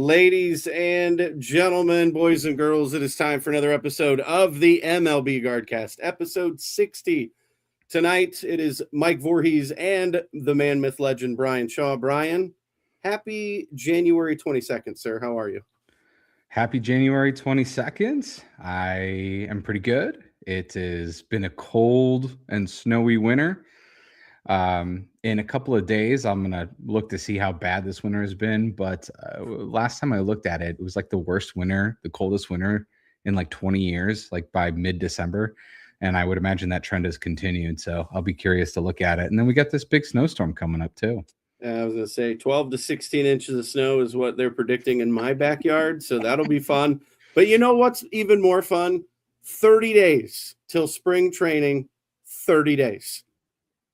Ladies and gentlemen, boys and girls, it is time for another episode of the MLB Guardcast, episode 60. Tonight, it is Mike Vorhies and the man, myth, legend, Bryan Shaw. Bryan, happy January 22nd, sir. How are you? Happy January 22nd. I am pretty good. It has been a cold and snowy winter. In a couple of days, I'm going to look to see how bad this winter has been. But last time I looked at it, it was like the worst winter, the coldest winter in like 20 years, like by mid-December. And I would imagine that trend has continued. So I'll be curious to look at it. And then we got this big snowstorm coming up too. I was going to say 12 to 16 inches of snow is what they're predicting in my backyard. So that'll be fun. But you know what's even more fun? 30 days till spring training. 30 days.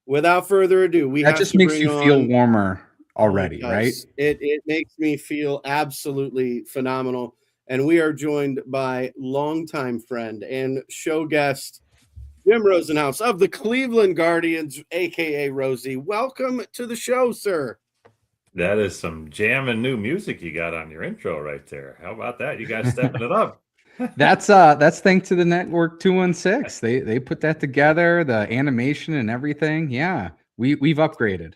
Without further ado, that just makes you feel warmer already, right? It makes me feel absolutely phenomenal. And we are joined by longtime friend and show guest, Jim Rosenhaus of the Cleveland Guardians, a.k.a. Rosie. Welcome to the show, sir. That is some jamming new music you got on your intro right there. How about that? You guys stepping it up. That's thanks to the Network 216. They put that together, the animation and everything. Yeah, we've upgraded.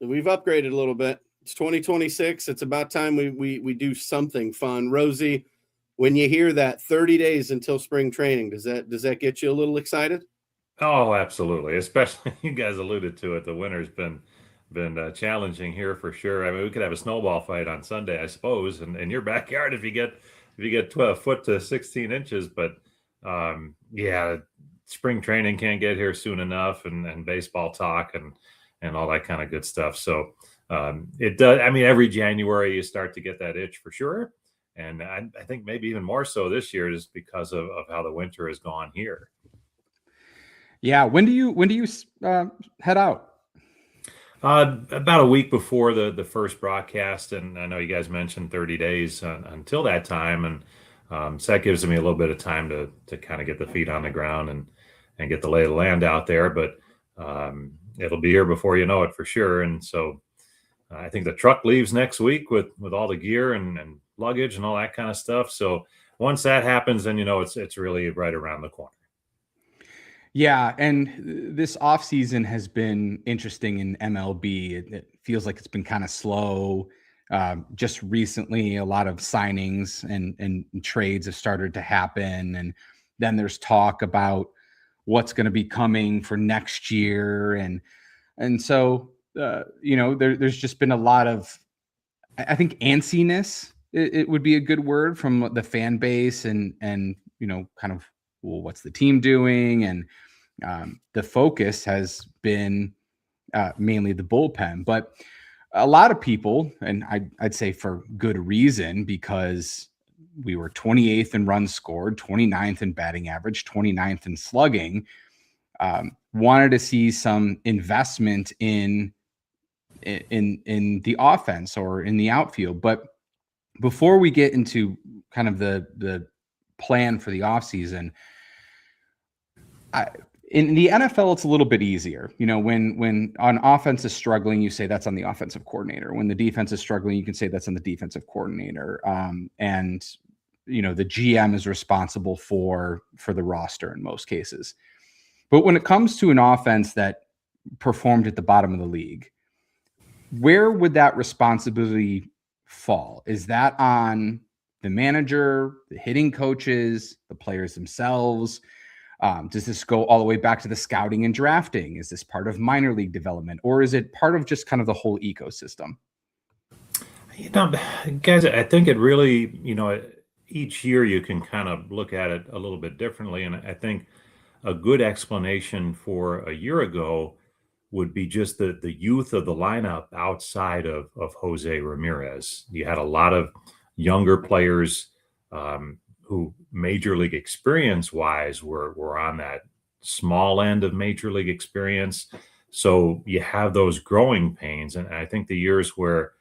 We've upgraded a little bit. It's 2026. It's about time we do something fun. Rosie, when you hear that 30 days until spring training, does that get you a little excited? Oh, absolutely. Especially you guys alluded to it. The winter's been challenging here for sure. I mean, we could have a snowball fight on Sunday, I suppose, in your backyard if you get 12 foot to 16 inches. But yeah, spring training can't get here soon enough, and baseball talk and all that kind of good stuff. So it does. I mean, every January you start to get that itch for sure. And I think maybe even more so this year just because of how the winter has gone here. Yeah. When do you head out? About a week before the first broadcast, and I know you guys mentioned 30 days until that time, and so that gives me a little bit of time to kind of get the feet on the ground and get the lay of the land out there. But it'll be here before you know it for sure. And so I think the truck leaves next week with all the gear and luggage and all that kind of stuff. So once that happens, then you know it's really right around the corner. Yeah, and this offseason has been interesting in MLB. It feels like it's been kind of slow. Just recently, a lot of signings and trades have started to happen. And then there's talk about what's going to be coming for next year. And so, there's just been a lot of, I think, antsiness, it would be a good word, from the fan base and kind of, well, what's the team doing? And the focus has been mainly the bullpen, but a lot of people, and I'd say for good reason, because we were 28th in runs scored, 29th in batting average, 29th in slugging, wanted to see some investment in the offense or in the outfield. But before we get into kind of the plan for the offseason, in the NFL, it's a little bit easier. When on offense is struggling, you say that's on the offensive coordinator. When the defense is struggling, you can say that's on the defensive coordinator. And the GM is responsible for the roster in most cases. But when it comes to an offense that performed at the bottom of the league, where would that responsibility fall? Is that on the manager, the hitting coaches, the players themselves? Does this go all the way back to the scouting and drafting? Is this part of minor league development, or is it part of just kind of the whole ecosystem? Guys, I think it really, each year you can kind of look at it a little bit differently. And I think a good explanation for a year ago would be just the youth of the lineup outside of Jose Ramirez. You had a lot of younger players who major league experience wise were on that small end of major league experience. So you have those growing pains. And I think the years where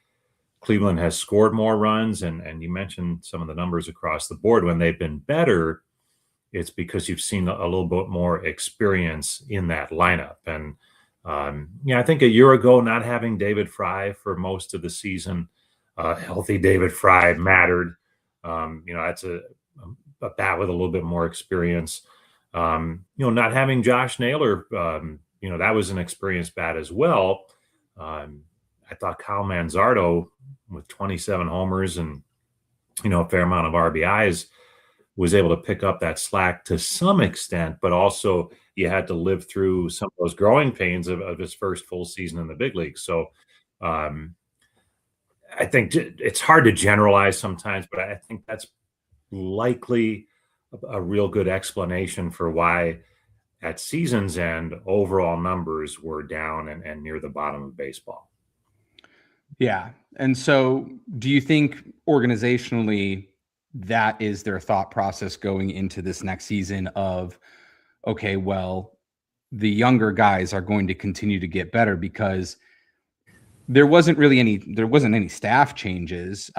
Cleveland has scored more runs, and you mentioned some of the numbers across the board, when they've been better, it's because you've seen a little bit more experience in that lineup. And I think a year ago, not having David Fry for most of the season Healthy David Fry mattered. That's a bat with a little bit more experience. Not having Josh Naylor, that was an experienced bat as well. I thought Kyle Manzardo with 27 homers and, a fair amount of RBIs was able to pick up that slack to some extent, but also you had to live through some of those growing pains of his first full season in the big leagues. So I think it's hard to generalize sometimes, but I think that's likely a real good explanation for why at season's end, overall numbers were down and near the bottom of baseball. Yeah. And so do you think organizationally that is their thought process going into this next season of, okay, well, the younger guys are going to continue to get better because there wasn't any staff changes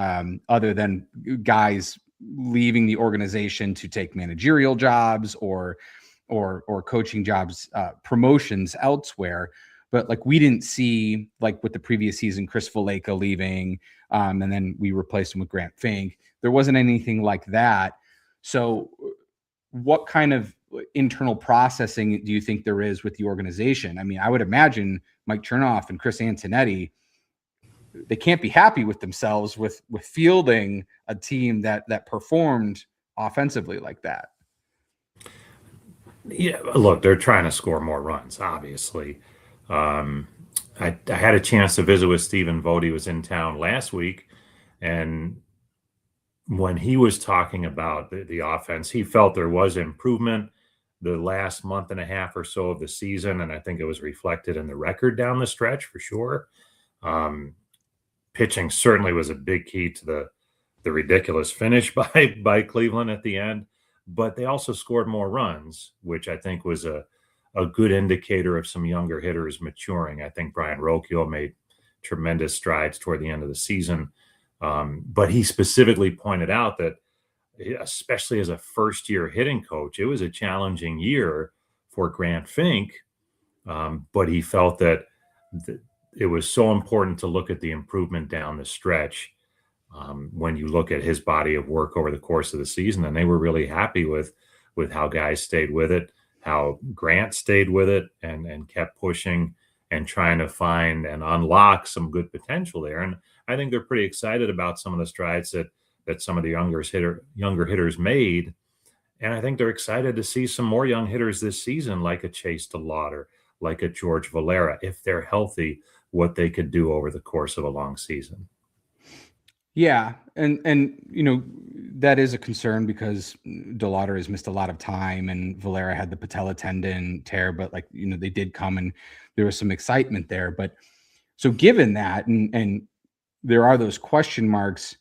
other than guys leaving the organization to take managerial jobs or coaching jobs, promotions elsewhere. But like we didn't see, like with the previous season, Chris Valleca leaving, and then we replaced him with Grant Fink. There wasn't anything like that. So what kind of internal processing do you think there is with the organization? I mean, I would imagine Mike Chernoff and Chris Antonetti, they can't be happy with themselves with fielding a team that performed offensively like that. Yeah, look, they're trying to score more runs, obviously. I had a chance to visit with Stephen Vogt. He was in town last week, and when he was talking about the offense, he felt there was improvement the last month and a half or so of the season, and I think it was reflected in the record down the stretch for sure. Pitching certainly was a big key to the ridiculous finish by Cleveland at the end, but they also scored more runs, which I think was a good indicator of some younger hitters maturing. I think Brian Rocchio made tremendous strides toward the end of the season. But he specifically pointed out that, especially as a first-year hitting coach, it was a challenging year for Grant Fink, but he felt that it was so important to look at the improvement down the stretch when you look at his body of work over the course of the season. And they were really happy with how guys stayed with it, how Grant stayed with it and kept pushing and trying to find and unlock some good potential there. And I think they're pretty excited about some of the strides that some of the younger hitters made. And I think they're excited to see some more young hitters this season, like a Chase DeLauder, like a George Valera, if they're healthy, what they could do over the course of a long season. Yeah. And that is a concern because DeLauder has missed a lot of time and Valera had the patella tendon tear, but they did come and there was some excitement there. But so given that, and there are those question marks,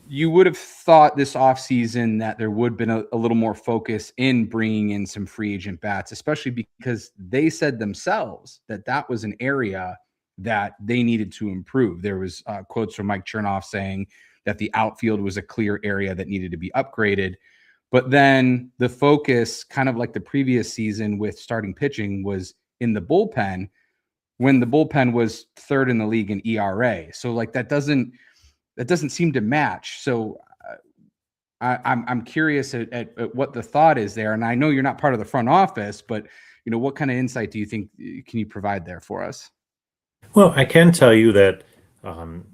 you would have thought this offseason that there would have been a little more focus in bringing in some free agent bats, especially because they said themselves that was an area that they needed to improve. There was quotes from Mike Chernoff saying that the outfield was a clear area that needed to be upgraded. But then the focus, kind of like the previous season with starting pitching, was in the bullpen when the bullpen was third in the league in ERA. So that doesn't seem to match. So I'm curious at what the thought is there. And I know you're not part of the front office, but what kind of insight do you think can you provide there for us? Well, I can tell you that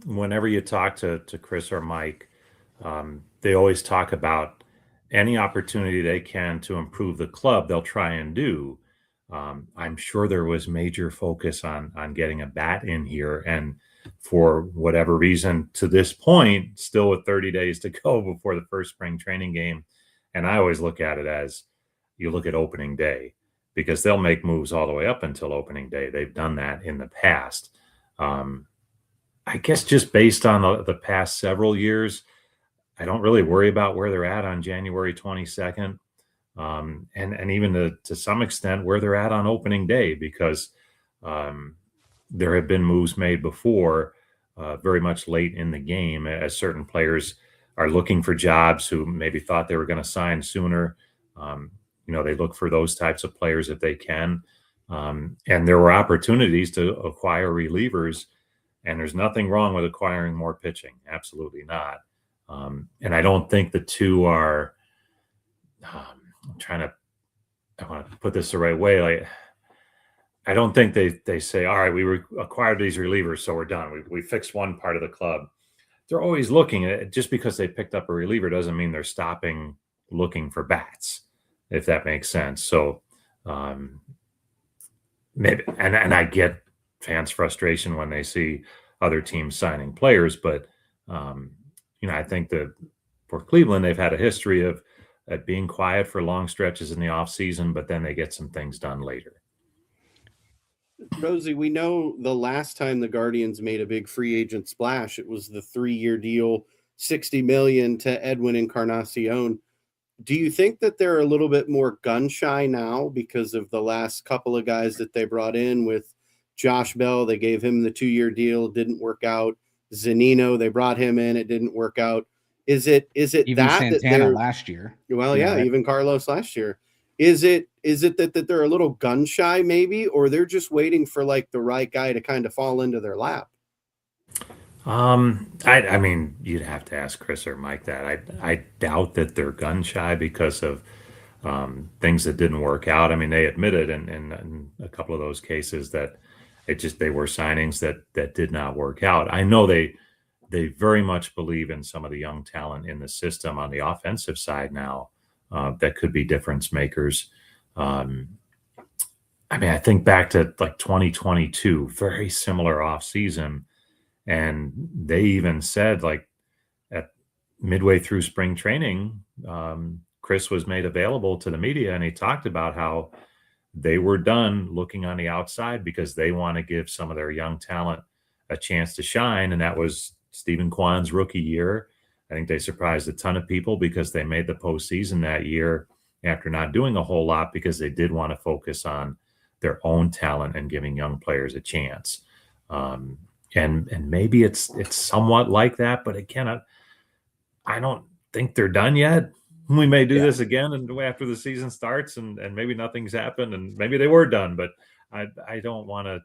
whenever you talk to Chris or Mike, they always talk about any opportunity they can to improve the club, they'll try and do. I'm sure there was major focus on getting a bat in here. And for whatever reason, to this point, still with 30 days to go before the first spring training game. And I always look at it as you look at opening day, because they'll make moves all the way up until opening day. They've done that in the past. I guess just based on the past several years, I don't really worry about where they're at on January 22nd. And even to some extent where they're at on opening day, because there have been moves made before, very much late in the game, as certain players are looking for jobs who maybe thought they were going to sign sooner. They look for those types of players if they can. And there were opportunities to acquire relievers And there's nothing wrong with acquiring more pitching. Absolutely not. And I don't think the two are, I want to put this the right way. Like, I don't think they say, all right, we acquired these relievers, so we're done. We fixed one part of the club. They're always looking at it. Just because they picked up a reliever doesn't mean they're stopping looking for bats, if that makes sense. So maybe, and I get fans' frustration when they see other teams signing players, but I think that for Cleveland, they've had a history of being quiet for long stretches in the offseason, but then they get some things done later. Rosie, we know the last time the Guardians made a big free agent splash, it was the 3-year deal, $60 million to Edwin Encarnacion. Do you think that they're a little bit more gun shy now because of the last couple of guys that they brought in with Josh Bell? They gave him the 2-year deal, didn't work out. Zanino, they brought him in, it didn't work out. Is it even that Santana they're last year? Well, yeah, even Carlos last year. Is it that they're a little gun shy maybe, or they're just waiting for like the right guy to kind of fall into their lap? I mean, you'd have to ask Chris or Mike that. I doubt that they're gun shy because of things that didn't work out. I mean, they admitted in a couple of those cases that they were signings that did not work out. I know they very much believe in some of the young talent in the system on the offensive side now that could be difference makers. I mean, I think back to like 2022, very similar offseason. And they even said, like, at midway through spring training, Chris was made available to the media, and he talked about how they were done looking on the outside because they want to give some of their young talent a chance to shine. And that was Stephen Kwan's rookie year. I think they surprised a ton of people because they made the postseason that year after not doing a whole lot because they did want to focus on their own talent and giving young players a chance. And maybe it's somewhat like that, but again, I don't think they're done yet. We may do this again and after the season starts and maybe nothing's happened and maybe they were done, but I don't want to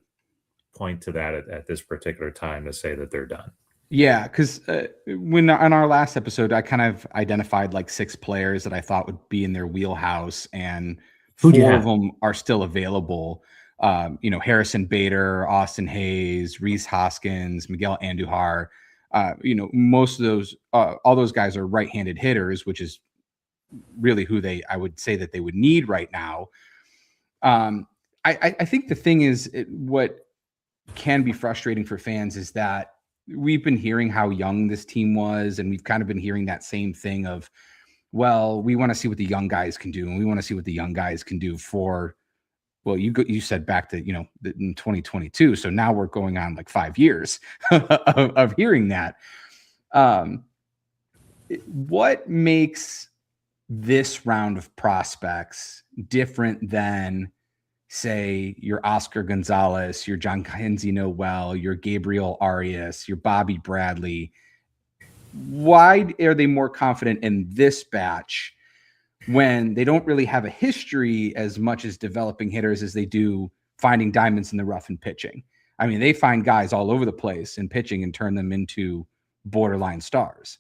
point to that at this particular time to say that they're done. Yeah, because when on our last episode, I kind of identified like 6 players that I thought would be in their wheelhouse, and 4 of them are still available. Harrison Bader, Austin Hayes, Rhys Hoskins, Miguel Andujar. Most of those, all those guys are right-handed hitters, which is really who I would say that they would need right now. I think the thing is, what can be frustrating for fans is that we've been hearing how young this team was, and we've kind of been hearing that same thing of, well, we want to see what the young guys can do, and we want to see what the young guys can do for, well, you said back to, in 2022. So now we're going on like 5 years of hearing that. What makes this round of prospects different than, say, your Oscar Gonzalez, your John Kenzie Noel, your Gabriel Arias, your Bobby Bradley? Why are they more confident in this batch when they don't really have a history as much as developing hitters as they do finding diamonds in the rough and pitching? I mean, they find guys all over the place in pitching and turn them into borderline stars.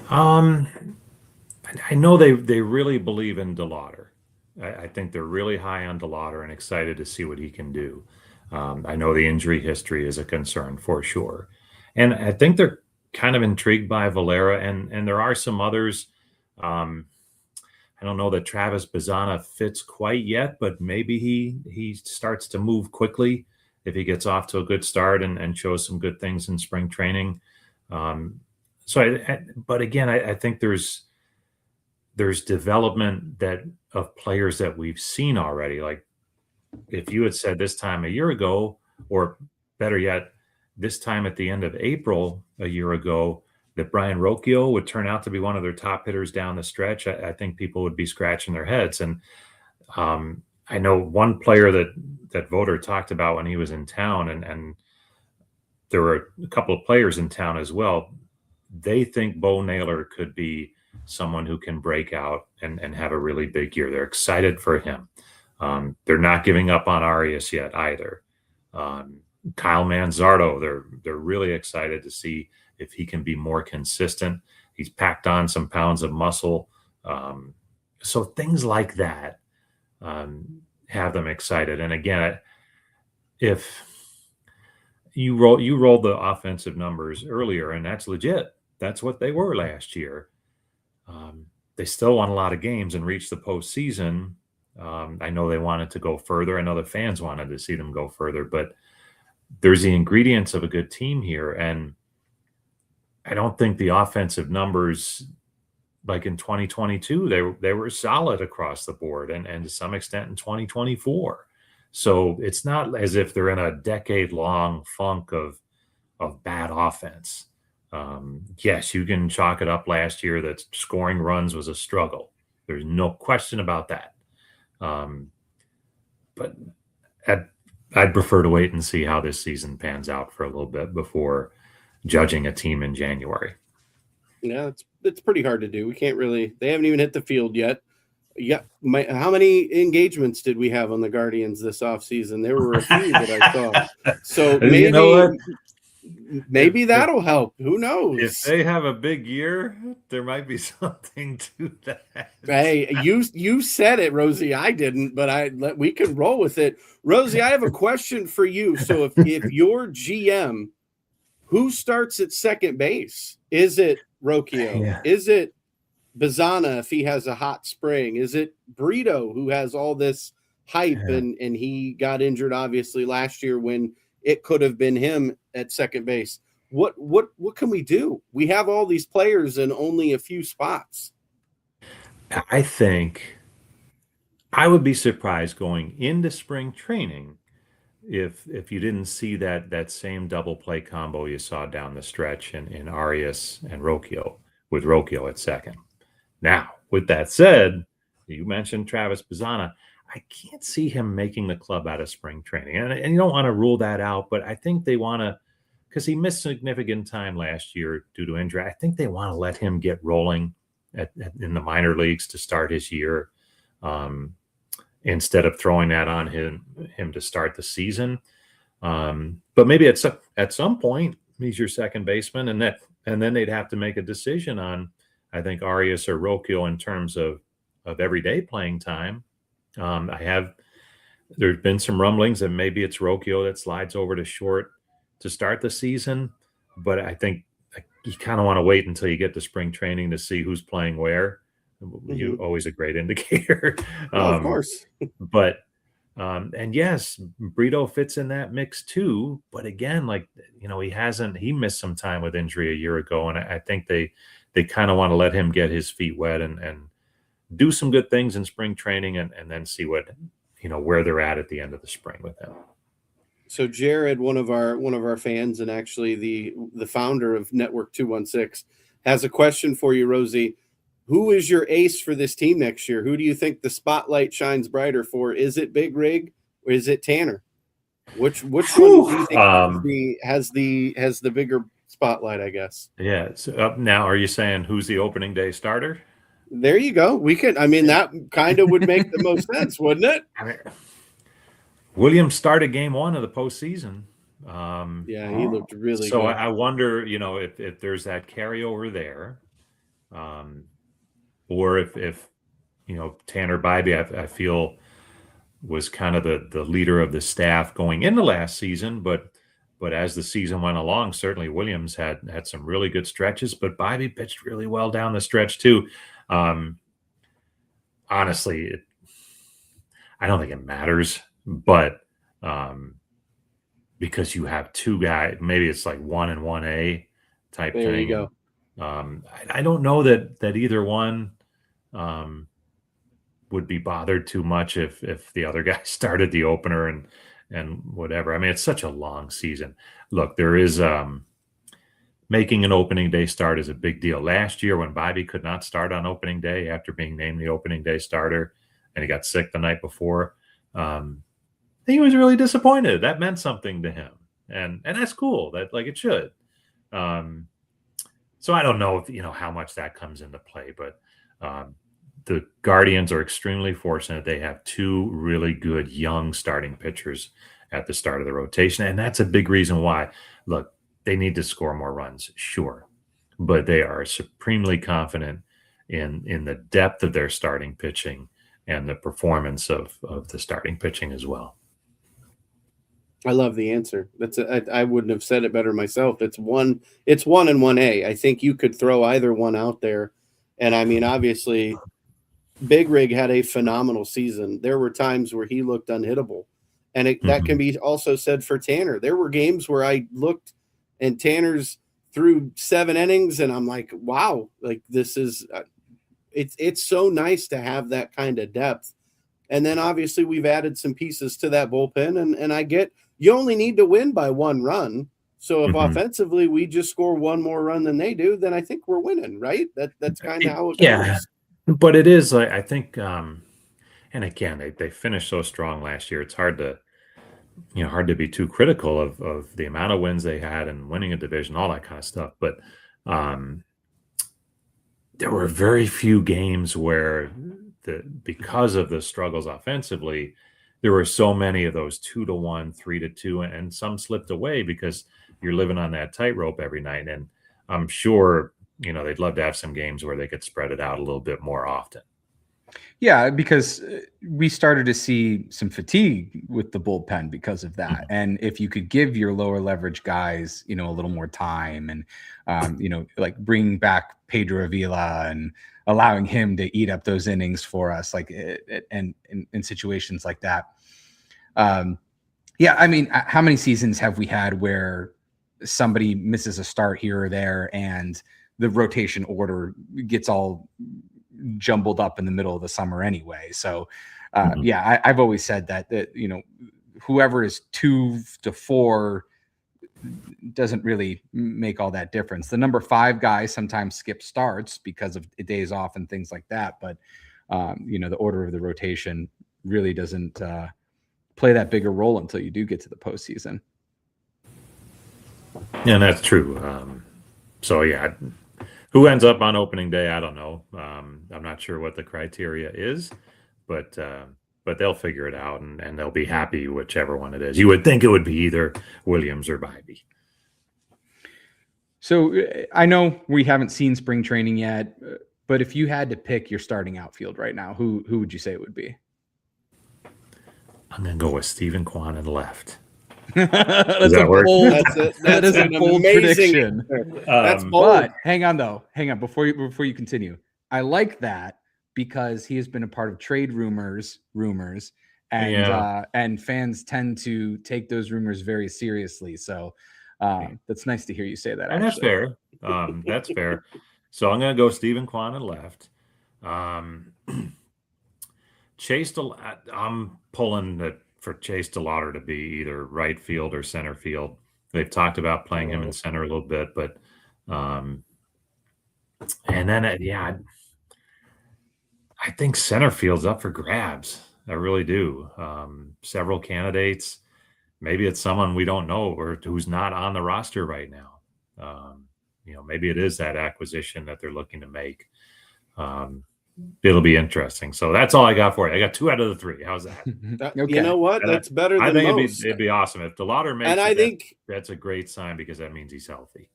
I know they really believe in DeLauder. I think they're really high on DeLauder and excited to see what he can do. I know the injury history is a concern for sure. And I think they're kind of intrigued by Valera, and there are some others. I don't know that Travis Bazzana fits quite yet, but maybe he starts to move quickly if he gets off to a good start and shows some good things in spring training. But again, I think there's development of players that we've seen already. Like if you had said this time a year ago, or better yet, this time at the end of April a year ago, that Brian Rocchio would turn out to be one of their top hitters down the stretch, I think people would be scratching their heads. And I know one player that Voter talked about when he was in town, and there were a couple of players in town as well. They think Bo Naylor could be someone who can break out and have a really big year. They're excited for him. They're not giving up on Arias yet either. Kyle Manzardo, they're really excited to see if he can be more consistent. He's packed on some pounds of muscle. So things like that have them excited. And again, if you rolled the offensive numbers earlier, and that's legit. That's what they were last year. They still won a lot of games and reached the postseason. I know they wanted to go further. I know the fans wanted to see them go further, but there's the ingredients of a good team here. And I don't think the offensive numbers, like in 2022, they were solid across the board, and to some extent in 2024. So it's not as if they're in a decade-long funk of bad offense. Yes, you can chalk it up last year that scoring runs was a struggle. There's no question about that. But I'd prefer to wait and see how this season pans out for a little bit before judging a team in January. Yeah, it's pretty hard to do. We can't really. They haven't even hit the field yet. Yeah, how many engagements did we have on the Guardians this offseason? There were a few that I saw. So maybe You know what? Maybe that'll help. Who knows? If they have a big year, there might be something to that. Hey, you said it, Rosie. I didn't, but we can roll with it. Rosie, I have a question for you. So if you're GM, who starts at second base? Is it Rocchio? Yeah. Is it Bazana if he has a hot spring? Is it Brito who has all this hype and he got injured obviously last year when it could have been him at second base? What can we do? We have all these players in only a few spots. I think I would be surprised going into spring training if you didn't see that same double play combo you saw down the stretch in Arias and Rocchio, with Rocchio at second. Now, with that said, you mentioned Travis Bazana. I can't see him making the club out of spring training. And you don't want to rule that out, but I think they want to, because he missed significant time last year due to injury. I think they want to let him get rolling in the minor leagues to start his year, instead of throwing that on him to start the season. But maybe at some point he's your second baseman, and then they'd have to make a decision on, I think, Arias or Rocchio in terms of everyday playing time. There's been some rumblings that maybe it's Rocchio that slides over to short to start the season, but I think you kind of want to wait until you get to spring training to see who's playing where. Mm-hmm. Always a great indicator. Of course. But and yes, Brito fits in that mix too. But again, he missed some time with injury a year ago, and I think they kind of want to let him get his feet wet and do some good things in spring training and then see where they're at the end of the spring with him. So Jared, one of our fans and actually the founder of Network 216, has a question for you, Rosie. Who is your ace for this team next year? Who do you think the spotlight shines brighter for? Is it Big Rig or is it Tanner? Which one do you think has the bigger spotlight, I guess? Yeah. So now, are you saying who's the opening day starter? There you go. That kind of would make the most sense, wouldn't it? Williams started game one of the postseason. Yeah, he looked really good. So I wonder, if there's that carryover there, or if Tanner Bybee, I feel, was kind of the leader of the staff going into last season, but as the season went along, certainly Williams had some really good stretches, but Bybee pitched really well down the stretch too. Honestly, I don't think it matters, but because you have two guys, maybe it's like 1 and 1A type thing. There you go. I don't know that either one would be bothered too much if the other guy started the opener and whatever. I mean, it's such a long season. Look, there is making an opening day start is a big deal. Last year, when Bybee could not start on opening day after being named the opening day starter, and he got sick the night before, he was really disappointed. That meant something to him, and that's cool. That it should. So I don't know if how much that comes into play, but the Guardians are extremely fortunate. They have two really good young starting pitchers, at the start of the rotation. And that's a big reason why. Look, they need to score more runs, sure, but they are supremely confident in the depth of their starting pitching and the performance of the starting pitching as well. I love the answer. I wouldn't have said it better myself. It's 1 and 1A. I think you could throw either one out there. And I mean, obviously, Big Rig had a phenomenal season. There were times where he looked unhittable. And that can be also said for Tanner. There were games where I looked and Tanner's threw 7 innings and I'm like, wow, like this is it's so nice to have that kind of depth. And then obviously we've added some pieces to that bullpen and I get you only need to win by 1 run. So if offensively we just score 1 more run than they do, then I think we're winning, right? That's kind of how it goes. But it is, I think, and again, they finished so strong last year. It's hard to be too critical of the amount of wins they had and winning a division, all that kind of stuff. But there were very few games where because of the struggles offensively, there were so many of those 2-1, 3-2, and some slipped away because you're living on that tightrope every night. And I'm sure, they'd love to have some games where they could spread it out a little bit more often. Yeah, because we started to see some fatigue with the bullpen because of that. And if you could give your lower leverage guys, a little more time and, like bring back Pedro Avila and allowing him to eat up those innings for us, like and in situations like that. Yeah, I mean, how many seasons have we had where somebody misses a start here or there and the rotation order gets all jumbled up in the middle of the summer anyway? So yeah, I've always said that whoever is 2 to 4 doesn't really make all that difference. The number 5 guy sometimes skips starts because of days off and things like that, but the order of the rotation really doesn't play that bigger role until you do get to the postseason. Yeah, that's true. So yeah, who ends up on opening day, I don't know. I'm not sure what the criteria is, but they'll figure it out and they'll be happy whichever one it is. You would think it would be either Williams or Bybee. So I know we haven't seen spring training yet, but if you had to pick your starting outfield right now, who would you say it would be? I'm going to go with Steven Kwan in left. That's a bold, that is a bold prediction. That's bold. But hang on before you continue. I like that because he has been a part of trade rumors, and fans tend to take those rumors very seriously. So that's nice to hear you say that. And that's fair. That's fair. So I'm going to go Steven Kwan in left. I'm pulling for Chase DeLauder to be either right field or center field. They've talked about playing him in center a little bit, but and then I think center field's up for grabs. I really do. Several candidates. Maybe it's someone we don't know or who's not on the roster right now. Maybe it is that acquisition that they're looking to make. It'll be interesting. So that's all I got for you. I got 2 out of the 3. How's that? Okay. You know what? That's better than most. It'd be awesome if DeLauder makes it. And I think that's a great sign because that means he's healthy.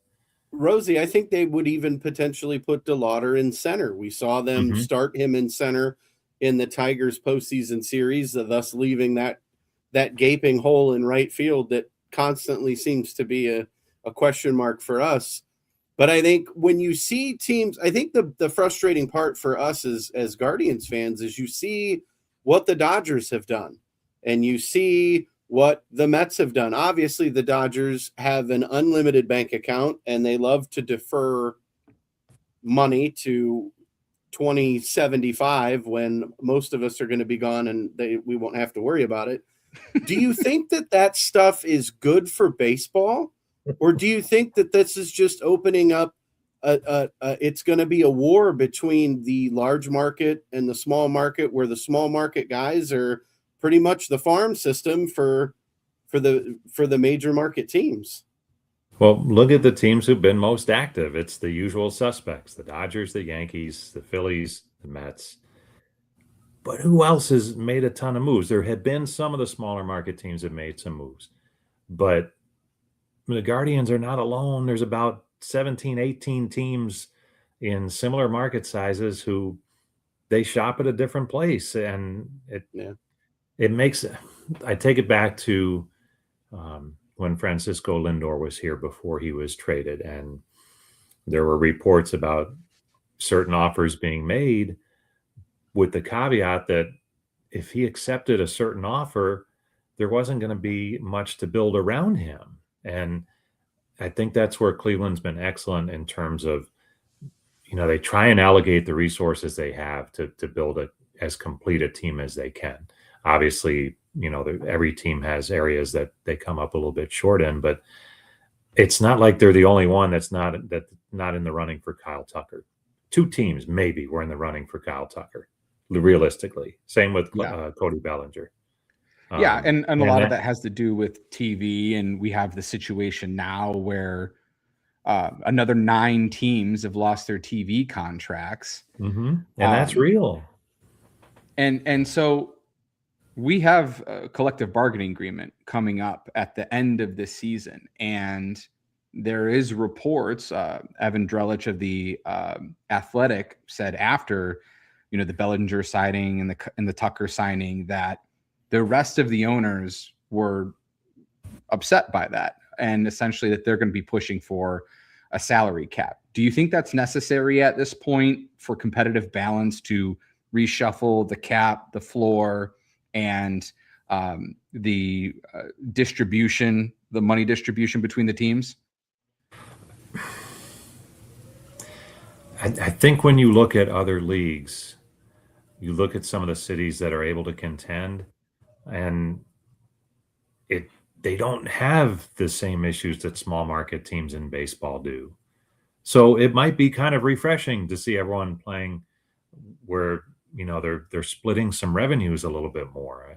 Rosie, I think they would even potentially put DeLauder in center. We saw them start him in center in the Tigers postseason series, thus leaving that gaping hole in right field that constantly seems to be a question mark for us. But I think when you see teams, I think the frustrating part for us as Guardians fans is you see what the Dodgers have done and you see what the Mets have done. Obviously, the Dodgers have an unlimited bank account and they love to defer money to 2075 when most of us are going to be gone and we won't have to worry about it. Do you think that stuff is good for baseball? Or do you think that this is just opening up it's going to be a war between the large market and the small market where the small market guys are pretty much the farm system for the major market teams? Well, look at the teams who've been most active. It's the usual suspects, the Dodgers, the Yankees, the Phillies, the Mets. But who else has made a ton of moves? There have been some of the smaller market teams that made some moves, but the Guardians are not alone. There's about 17, 18 teams in similar market sizes who they shop at a different place. And it makes, I take it back to when Francisco Lindor was here before he was traded. And there were reports about certain offers being made with the caveat that if he accepted a certain offer, there wasn't going to be much to build around him. And I think that's where Cleveland's been excellent in terms of, they try and allocate the resources they have to build as complete a team as they can. Obviously, every team has areas that they come up a little bit short in, but it's not like they're the only one that's not in the running for Kyle Tucker. Two teams maybe were in the running for Kyle Tucker, realistically. Same with Cody Bellinger. And a lot of that has to do with TV, and we have the situation now where another 9 teams have lost their TV contracts. Mm-hmm. And that's real. And so we have a collective bargaining agreement coming up at the end of this season, and there is reports. Evan Drellich of the Athletic said after, the Bellinger signing and the Tucker signing that the rest of the owners were upset by that, and essentially that they're going to be pushing for a salary cap. Do you think that's necessary at this point for competitive balance to reshuffle the cap, the floor, and the distribution, the money distribution between the teams? I think when you look at other leagues, you look at some of the cities that are able to contend, and they don't have the same issues that small market teams in baseball do. So it might be kind of refreshing to see everyone playing where, they're splitting some revenues a little bit more.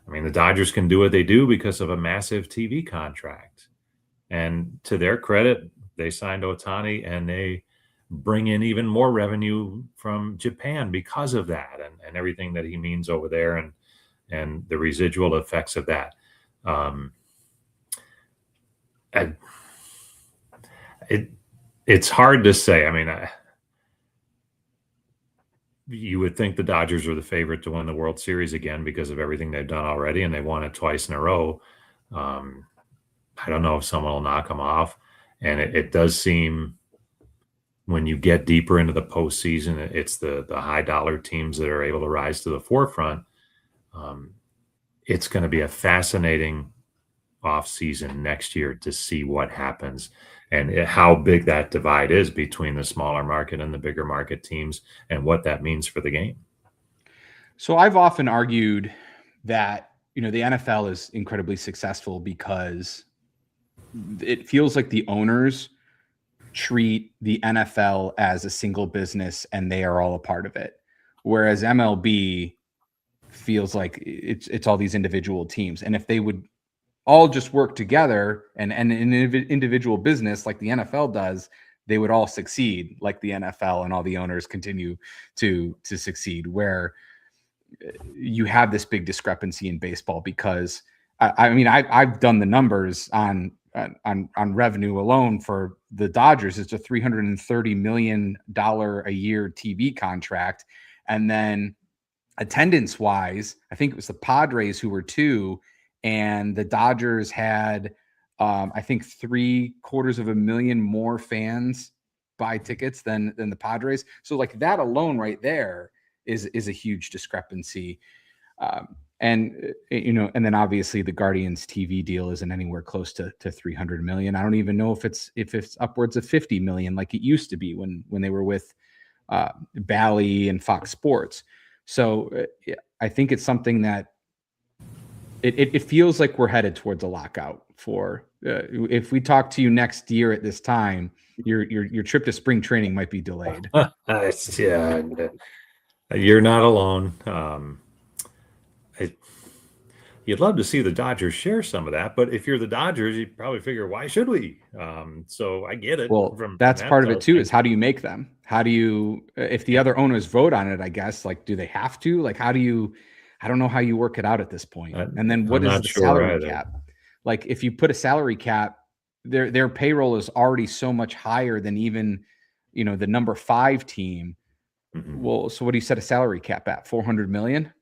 The Dodgers can do what they do because of a massive TV contract. And to their credit, they signed Ohtani, and they bring in even more revenue from Japan because of that, and everything that he means over there, and the residual effects of that. It's hard to say. You would think the Dodgers are the favorite to win the World Series again because of everything they've done already, and they won it twice in a row. I don't know if someone will knock them off. And it does seem, when you get deeper into the postseason, it's the high dollar teams that are able to rise to the forefront. It's going to be a fascinating offseason next year to see what happens and how big that divide is between the smaller market and the bigger market teams, and what that means for the game. So I've often argued that, the NFL is incredibly successful because it feels like the owners treat the NFL as a single business and they are all a part of it. Whereas MLB feels like it's all these individual teams. And if they would all just work together and an individual business like the NFL does, they would all succeed like the NFL, and all the owners continue to succeed, where you have this big discrepancy in baseball because I've done the numbers on revenue alone for the Dodgers. It's a $330 million a year TV contract. And then attendance wise, I think it was the Padres who were 2, and the Dodgers had, I think, 750,000 more fans buy tickets than the Padres. So like that alone right there is a huge discrepancy. And then obviously the Guardians TV deal isn't anywhere close to 300 million. I don't even know if it's upwards of 50 million like it used to be when they were with Bally and Fox Sports. So I think it's something that it feels like we're headed towards a lockout for. If we talk to you next year at this time, your trip to spring training might be delayed. Yeah, you're not alone. you'd love to see the Dodgers share some of that, but if you're the Dodgers, you probably figure, why should we? So I get it. Well, from that's that part of side it too, is things. how do you make them? How do you, if the other owners vote on it, I guess, like, do they have to? Like, how do you, I don't know how you work it out at this point. And then what I'm is not the sure salary either. cap? Like, if you put a salary cap, their payroll is already so much higher than even, the number 5 team. Mhm. Well, so what do you set a salary cap at? 400 million?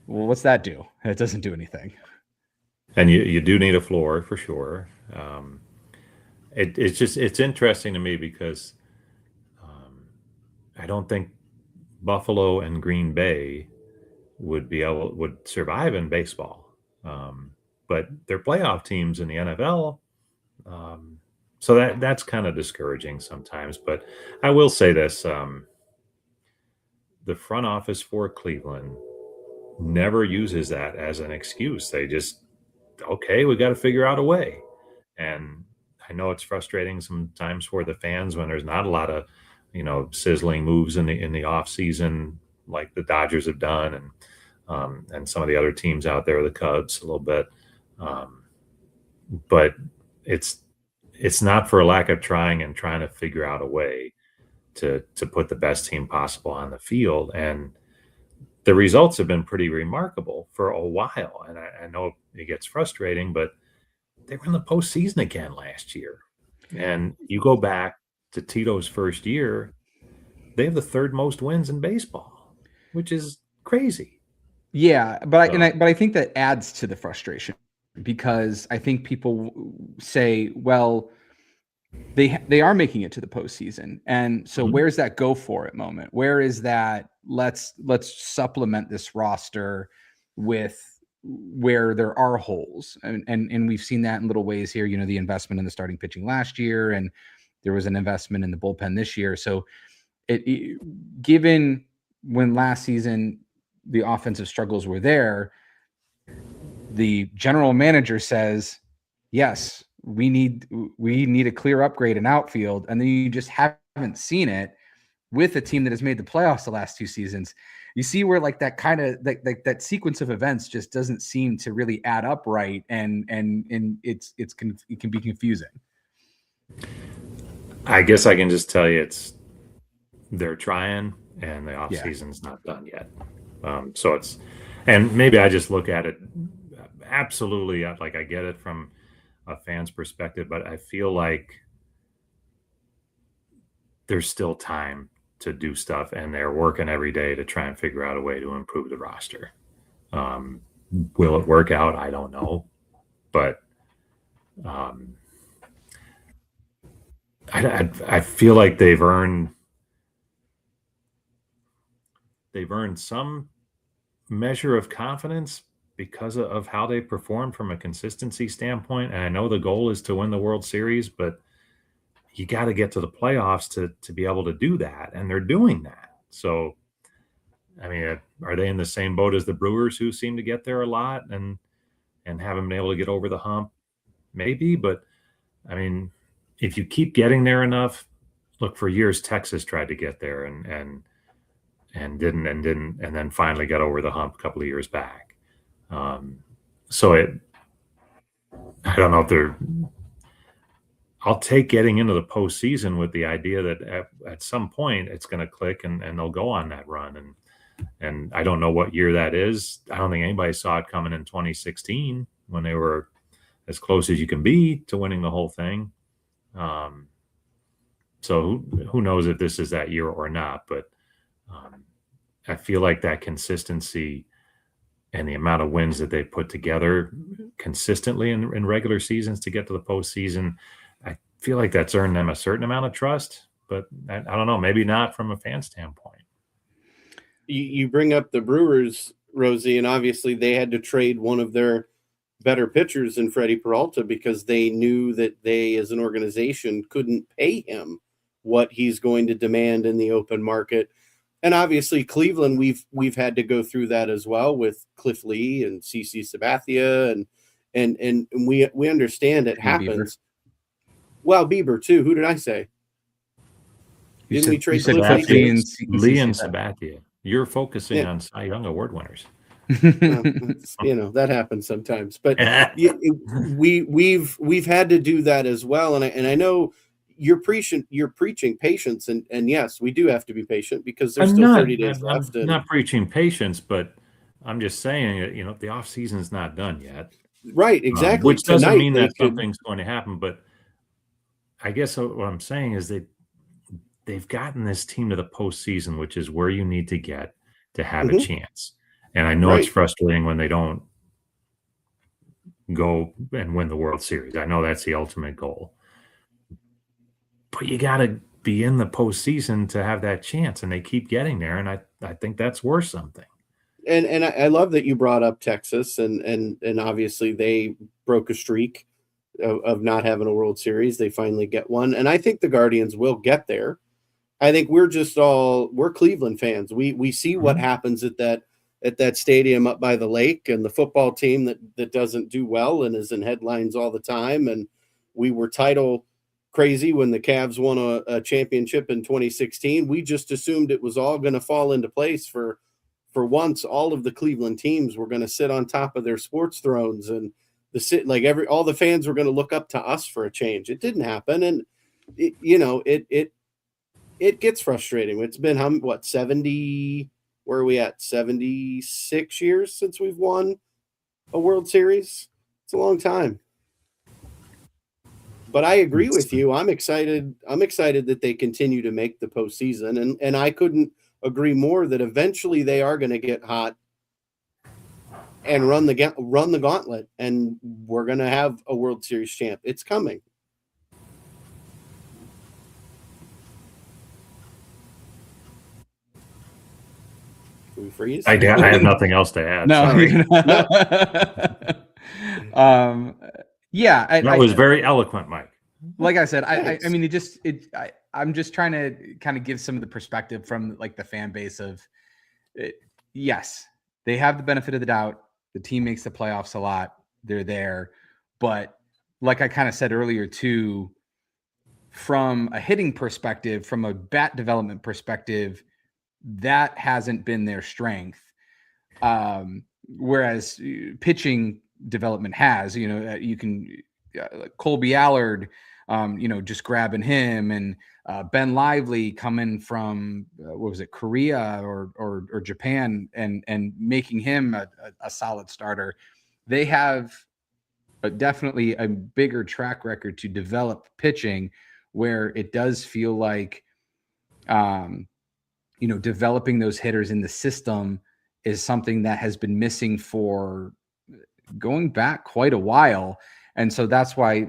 Well, what's that do? It doesn't do anything. And you do need a floor for sure. It's interesting to me because I don't think Buffalo and Green Bay would survive in baseball, but they're playoff teams in the NFL. So that's kind of discouraging sometimes. But I will say this: the front office for Cleveland never uses that as an excuse. They just, okay, we got to figure out a way. And I know it's frustrating sometimes for the fans when there's not a lot of, sizzling moves in the off season like the Dodgers have done, and some of the other teams out there, the Cubs a little bit. But it's not for a lack of trying and trying to figure out a way to put the best team possible on the field. And the results have been pretty remarkable for a while. And I know it gets frustrating, but they were in the postseason again last year. And you go back to Tito's first year, they have the 3rd most wins in baseball, which is crazy. Yeah, but I think that adds to the frustration, because I think people say, well, they are making it to the postseason, and so where's that go for it moment? Where is that? Let's supplement this roster with where there are holes, and we've seen that in little ways here. The investment in the starting pitching last year, and there was an investment in the bullpen this year. So, given when last season the offensive struggles were there, the general manager says, yes, we need a clear upgrade in outfield. And then you just haven't seen it with a team that has made the playoffs the last 2 seasons. You see where like that kind of that sequence of events just doesn't seem to really add up right. And it can be confusing. I guess I can just tell you they're trying, and the off season's not done yet. So and maybe I just look at it absolutely like I get it from a fan's perspective, but I feel like there's still time to do stuff, and they're working every day to try and figure out a way to improve the roster. Will it work out? I don't know, but I feel like they've earned some measure of confidence because of how they perform from a consistency standpoint. And I know the goal is to win the World Series, but you got to get to the playoffs to be able to do that. And they're doing that. So, I mean, are they in the same boat as the Brewers, who seem to get there a lot and haven't been able to get over the hump? Maybe, but I mean, if you keep getting there enough, look, for years, Texas tried to get there and didn't, and then finally got over the hump a couple of years back. So I don't know if I'll take getting into the postseason with the idea that at some point it's going to click and they'll go on that run. And I don't know what year that is. I don't think anybody saw it coming in 2016 when they were as close as you can be to winning the whole thing. So who knows if this is that year or not, but I feel like that consistency and the amount of wins that they put together consistently in regular seasons to get to the postseason, I feel like that's earned them a certain amount of trust, but I don't know, maybe not from a fan standpoint. You bring up the Brewers, Rosie, and obviously they had to trade one of their better pitchers in Freddie Peralta because they knew that they, as an organization, couldn't pay him what he's going to demand in the open market. And obviously Cleveland, we've had to go through that as well with Cliff Lee and CC Sabathia, and we understand it happens. Bieber. Well, Bieber too. Who did I say? We trade Cliff Lee and Sabathia? You're focusing on Cy Young Award winners. That happens sometimes, but we've had to do that as well. And I know you're preaching patience, and yes, we do have to be patient because there's still 30 days left. I'm not preaching patience, but I'm just saying that, the off season is not done yet. Right, exactly. Which doesn't mean that something's going to happen, but I guess what I'm saying is they've gotten this team to the postseason, which is where you need to get to have a chance. And I know it's frustrating when they don't go and win the World Series. I know that's the ultimate goal. But you got to be in the postseason to have that chance, and they keep getting there, and I think that's worth something. And I love that you brought up Texas, and obviously they broke a streak of not having a World Series. They finally get one, and I think the Guardians will get there. I think we're Cleveland fans. We see what happens at that stadium up by the lake, and the football team that doesn't do well and is in headlines all the time. And we were title crazy when the Cavs won a championship in 2016. We just assumed it was all going to fall into place for once. All of the Cleveland teams were going to sit on top of their sports thrones, and all the fans were going to look up to us for a change. It didn't happen, and it gets frustrating. It's been 70? Where are we at? 76 years since we've won a World Series. It's a long time. But I agree with you. I'm excited that they continue to make the postseason, and I couldn't agree more that eventually they are going to get hot and run the gauntlet, and we're going to have a World Series champ. It's coming. Can we freeze? I have nothing else to add. No. That was very eloquent, Mike. Like I said, I'm just trying to kind of give some of the perspective from like the fan base of it. Yes, they have the benefit of the doubt. The team makes the playoffs a lot. They're there. But like I kind of said earlier too, from a hitting perspective, from a bat development perspective, that hasn't been their strength. Whereas pitching development has, you can Colby Allard, just grabbing him, and Ben Lively coming from Korea or Japan, and making him a solid starter. They have definitely a bigger track record to develop pitching, where it does feel like developing those hitters in the system is something that has been missing for going back quite a while. And so that's why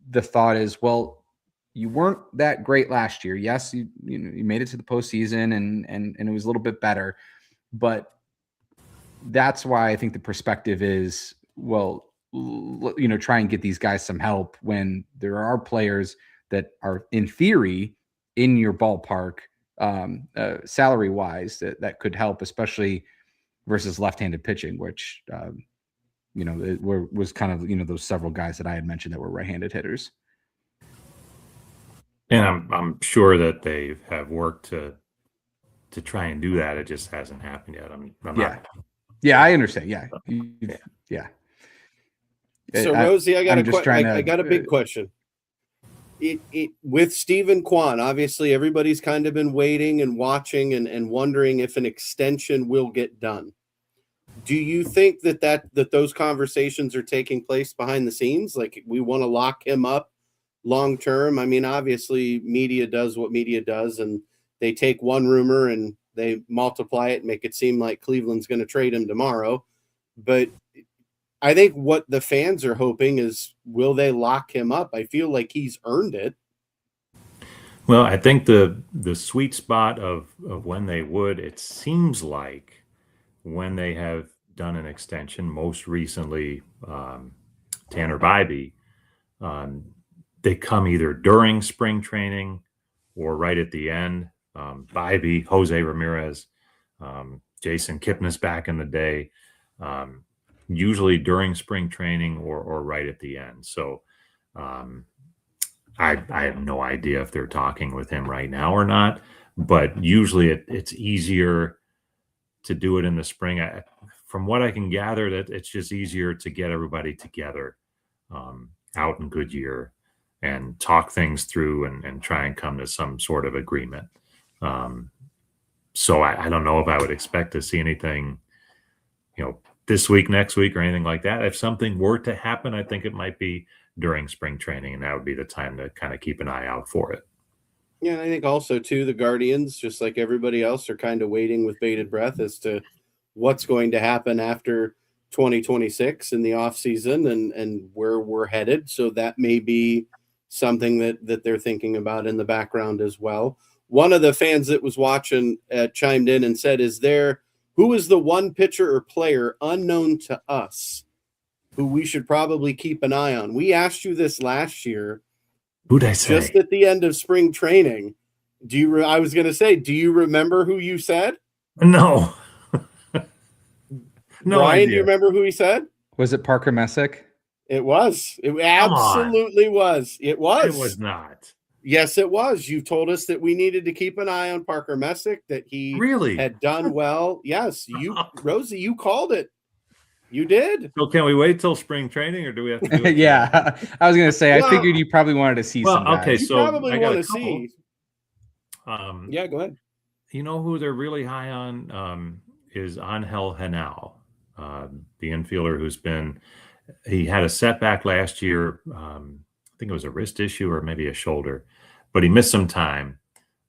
the thought is, well, you weren't that great last year. Yes, you made it to the postseason, and it was a little bit better. But that's why I think the perspective is, well, try and get these guys some help when there are players that are, in theory, in your ballpark, salary wise, that could help, especially versus left-handed pitching, which was kind of those several guys that I had mentioned that were right-handed hitters. And I'm sure that they have worked to try and do that. It just hasn't happened yet. Yeah, I understand. Yeah. So Rosie, I got a big question. With Stephen Kwan, obviously everybody's kind of been waiting and watching and wondering if an extension will get done. Do you think that those conversations are taking place behind the scenes? Like, we want to lock him up long term? I mean, obviously media does what media does, and they take one rumor and they multiply it and make it seem like Cleveland's going to trade him tomorrow. But I think what the fans are hoping is, will they lock him up? I feel like he's earned it. Well, I think the sweet spot of when they would, it seems like when they have done an extension, most recently Tanner Bybee, they come either during spring training or right at the end. Bybee, Jose Ramirez, Jason Kipnis back in the day, usually during spring training or right at the end. So I have no idea if they're talking with him right now or not, but usually it's easier do it in the spring. From what I can gather, that it's just easier to get everybody together out in Goodyear and talk things through and try and come to some sort of agreement. So I don't know if I would expect to see anything, this week, next week, or anything like that. If something were to happen, I think it might be during spring training, and that would be the time to kind of keep an eye out for it. Yeah, and I think also, too, the Guardians, just like everybody else, are kind of waiting with bated breath as to what's going to happen after 2026 in the offseason and where we're headed. So that may be something that they're thinking about in the background as well. One of the fans that was watching chimed in and said, who is the one pitcher or player unknown to us who we should probably keep an eye on? We asked you this last year. Who'd I say? Just at the end of spring training. I was going to say, do you remember who you said? No. No Brian, idea. do you remember who he said? Was it Parker Messick? It was. It absolutely was. It was. It was not. Yes, it was. You told us that we needed to keep an eye on Parker Messick, that he really had done well. Yes, Rosie, you called it. You did. So can we wait till spring training, or do we have to do it? Yeah, I was going to say, I figured you probably wanted to see some guys. Okay, you so probably want to see. Yeah, go ahead. You know who they're really high on is Angel Henao, the infielder he had a setback last year. I think it was a wrist issue or maybe a shoulder, but he missed some time.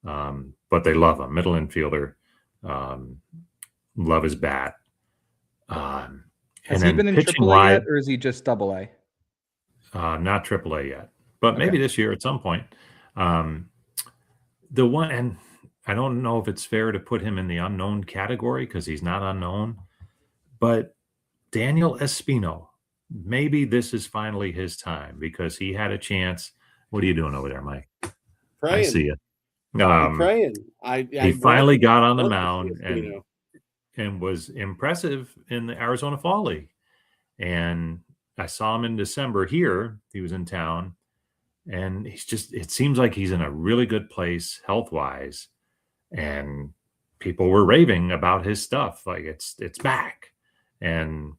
But they love him, middle infielder. Love his bat. Has he been in AAA yet, or is he just AA? Not AAA yet, but maybe this year at some point. The one, and I don't know if it's fair to put him in the unknown category because he's not unknown, but Daniel Espino, maybe this is finally his time because he had a chance. What are you doing over there, Mike? Praying. I see you. I'm praying. He finally got on the mound and was impressive in the Arizona Fall League. And I saw him in December here. He was in town. And it seems like he's in a really good place health-wise. And people were raving about his stuff. Like it's back. And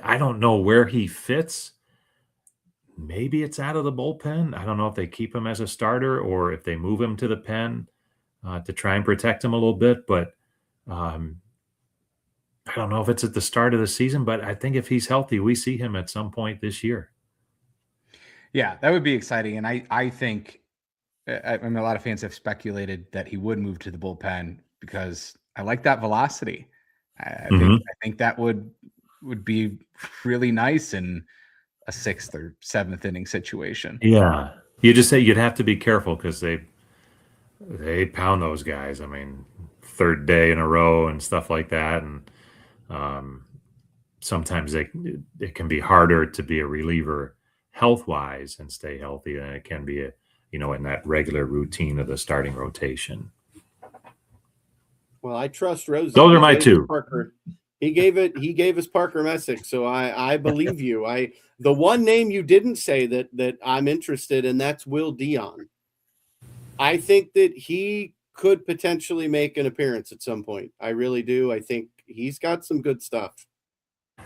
I don't know where he fits. Maybe it's out of the bullpen. I don't know if they keep him as a starter or if they move him to the pen to try and protect him a little bit. But I don't know if it's at the start of the season, but I think if he's healthy, we see him at some point this year. Yeah, that would be exciting. And I think, a lot of fans have speculated that he would move to the bullpen because I like that velocity. I think that would be really nice in a 6th or 7th inning situation. Yeah. You just say you'd have to be careful because they pound those guys. I mean, 3rd day in a row and stuff like that. And sometimes it can be harder to be a reliever health-wise and stay healthy than it can be in that regular routine of the starting rotation. Well, I trust Rosie. Those are my two. Parker. He gave us Parker Messick, so I believe you. The one name you didn't say that I'm interested in, that's Will Dion. I think that he could potentially make an appearance at some point. I really do. I think he's got some good stuff.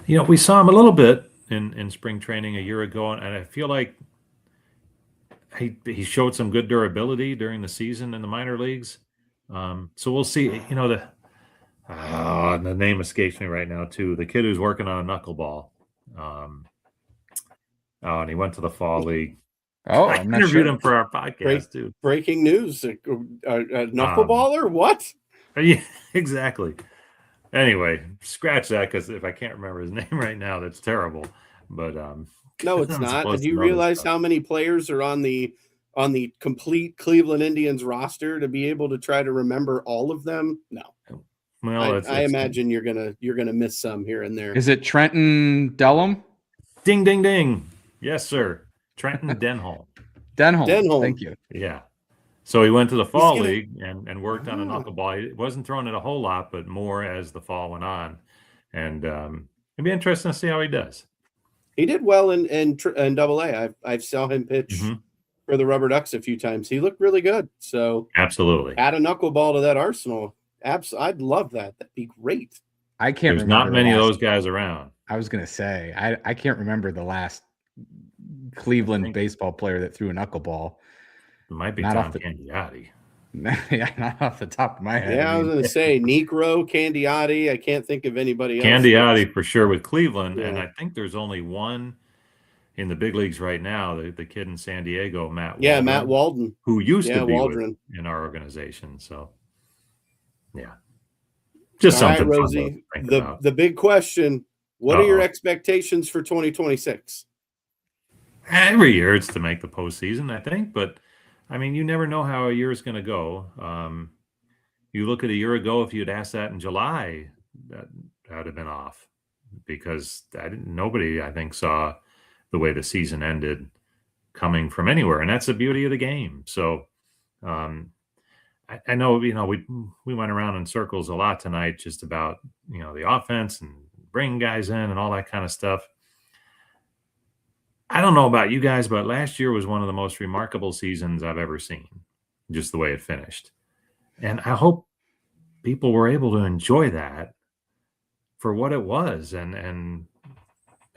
We saw him a little bit in spring training a year ago, and I feel like he showed some good durability during the season in the minor leagues. So we'll see. The name escapes me right now too. The kid who's working on a knuckleball. And he went to the Fall League. Oh, I interviewed him for our podcast too. Breaking news: a knuckleballer? What? Yeah, exactly. Anyway, scratch that because if I can't remember his name right now, that's terrible. But no, it's not. And do you realize how many players are on the complete Cleveland Indians roster to be able to try to remember all of them? No. Well, I imagine you're gonna miss some here and there. Is it Trenton Dellum? Ding, ding, ding. Yes, sir. Trenton Denholm. Denholm. Thank you. Yeah. So he went to the Fall League and worked on a knuckleball. He wasn't throwing it a whole lot, but more as the fall went on. And it'd be interesting to see how he does. He did well in AA. I saw him pitch for the Rubber Ducks a few times. He looked really good. So absolutely, add a knuckleball to that arsenal. I'd love that. That'd be great. I can't There's remember not the many of last- those guys around. I was going to say, I can't remember the last Cleveland baseball player that threw a knuckleball. It might be Not Tom off the- Candiotti. Yeah, not off the top of my head. Yeah, I was going to say Negro, Candiotti. I can't think of anybody else. Candiotti for sure with Cleveland, Yeah. and I think there's only one in the big leagues right now. The kid in San Diego, Matt. Yeah, Waldron, Matt Walden, who used to be Waldron. in our organization. So, yeah, just All right, something fun to Rosie. think about. The big question: what are your expectations for 2026? Every year it's to make the postseason, I think, but I mean, you never know how a year is going to go. You look at a year ago, if you'd asked that in July, that would have been off because nobody, I think, saw the way the season ended coming from anywhere, and that's the beauty of the game. So, I know, we went around in circles a lot tonight, just about the offense and bringing guys in and all that kind of stuff. I don't know about you guys, but last year was one of the most remarkable seasons I've ever seen, just the way it finished. And I hope people were able to enjoy that for what it was. And